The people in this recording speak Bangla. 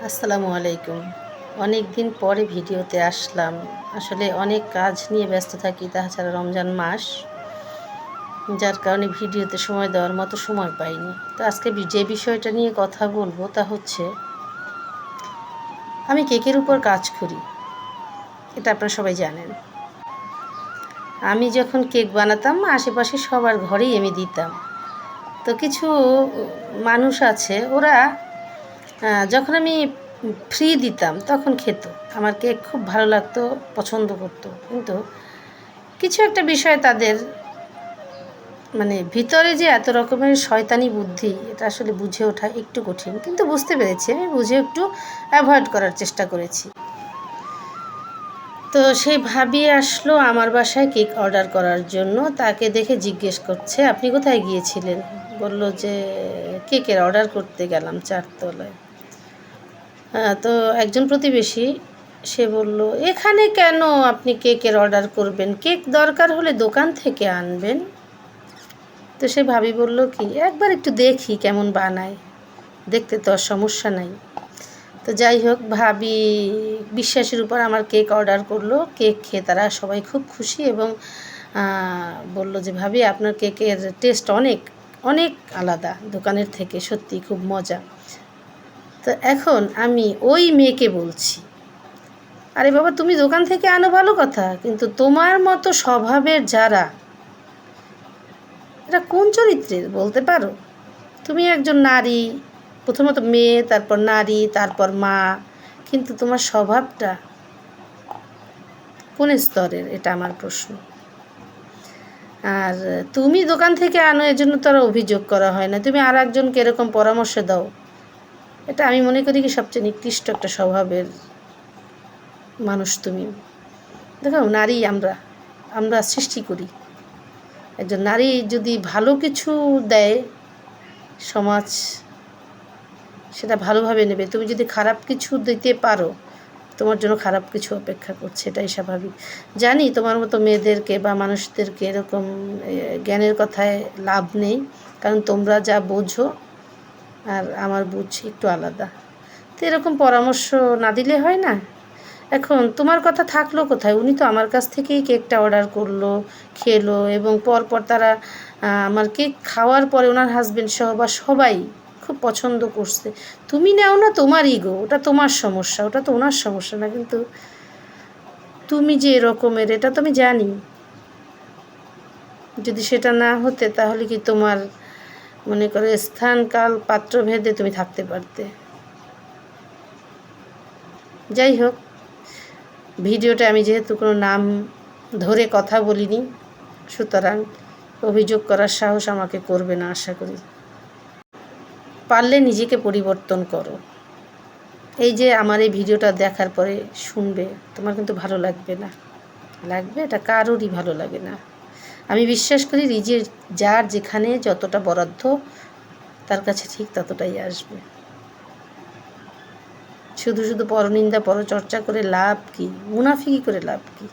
আসসালামু আলাইকুম। অনেক দিন পরে ভিডিওতে আসলাম। আসলে অনেক কাজ নিয়ে ব্যস্ত থাকি, তাছাড়া রমজান মাস, যার কারণে ভিডিওতে সময় দেওয়ার মতো সময় পাইনি। তো আজকে যে বিষয়টা নিয়ে কথা বলবো তা হচ্ছে, আমি কেকের উপর কাজ করি, এটা আপনারা সবাই জানেন। আমি যখন কেক বানাতাম আশেপাশে সবার ঘরেই আমি দিতাম। তো কিছু মানুষ আছে, ওরা যখন আমি ফ্রি দিতাম তখন খেত, আমার কেক খুব ভালো লাগতো, পছন্দ করতো। কিন্তু কিছু একটা বিষয় তাদের ভিতরে যে এত রকমের শয়তানি বুদ্ধি, এটা আসলে বুঝে ওঠা একটু কঠিন, কিন্তু বুঝতে পেরেছি, আমি বুঝে একটু অ্যাভয়েড করার চেষ্টা করেছি। তো সেই ভাবি আসলো আমার বাসায় কেক অর্ডার করার জন্য। তাকে দেখে জিজ্ঞেস করছে, আপনি কোথায় গিয়েছিলেন? বলল যে কেকের অর্ডার করতে গেলাম 4 তলায়। তো একজন প্রতিবেশী, সে বলল, এখানে কেন আপনি কেকের অর্ডার করবেন? কেক দরকার হলে দোকান থেকে আনবেন। তো সে ভাবি বলল কি, একবার একটু দেখি কেমন বানায়, দেখতে তো আর সমস্যা নাই। তো যাই হোক, ভাবি বিশ্বাসের উপর আমার কেক অর্ডার করলো। কেক খেয়ে তারা সবাই খুব খুশি এবং বলল যে ভাবি, আপনার কেকের টেস্ট অনেক অনেক আলাদা দোকানের থেকে, সত্যি খুব মজা। তো এখন আমি ওই মেয়েকে বলছি, আরে বাবা, তুমি দোকান থেকে আনো ভালো কথা, কিন্তু তোমার মতো স্বভাবের যারা, এটা কোন চরিত্রের বলতে পারো? তুমি একজন নারী, প্রথমত মেয়ে, তারপর নারী, তারপর মা, কিন্তু তোমার স্বভাবটা কোন স্তরের, এটা আমার প্রশ্ন। আর তুমি দোকান থেকে আনো, এজন্য তো আর অভিযোগ করা হয় না। তুমি আর একজনকে এরকম পরামর্শ দাও, এটা আমি মনে করি কি সবচেয়ে নিকৃষ্ট একটা স্বভাবের মানুষ তুমি। দেখো, নারী আমরা আমরা সৃষ্টি করি। একজন নারী যদি ভালো কিছু দেয়, সমাজ সেটা ভালোভাবে নেবে। তুমি যদি খারাপ কিছু দিতে পারো, তোমার জন্য খারাপ কিছু অপেক্ষা করছে, এটাই স্বাভাবিক। জানি তোমার মতো মেয়েদেরকে বা মানুষদেরকে এরকম জ্ঞানের কথায় লাভ নেই, কারণ তোমরা যা বোঝো আর আমার বুঝ একটু আলাদা। তো এরকম পরামর্শ না দিলে হয় না। এখন তোমার কথা থাকলো কোথায়? উনি তো আমার কাছ থেকেই কেকটা অর্ডার করলো, খেলো, এবং পরপর তারা আমার কেক খাওয়ার পরে ওনার হাজবেন্ড সহ বা সবাই খুব পছন্দ করছে। তুমি নাও না, তোমার ইগো, ওটা তোমার সমস্যা, ওটা তো ওনার সমস্যা না। কিন্তু তুমি যে এরকমের, এটা তো আমি জানি। যদি সেটা না হতে, তাহলে কি তোমার মনে করো স্থান কাল পাত্র ভেদে তুমি থাকতে পারতে। যাই হোক, ভিডিওটা আমি যেহেতু কোনো নাম ধরে কথা বলিনি, সুতরাং অভিযোগ করার সাহস আমাকে করবে না আশা করি। পারলে নিজেকে পরিবর্তন করো। এই যে আমার এই ভিডিওটা দেখার পরে শুনবে, তোমার কিন্তু ভালো লাগবে না। লাগবে, এটা কারোরই ভালো লাগে না। আমি বিশ্বাস করি নিজের যার যেখানে যতটা বরাদ্দ, তার কাছে ঠিক ততটাই আসবে। শুধু শুধু পরনিন্দা পরচর্চা করে লাভ কি? মুনাফিকি করে লাভ কি?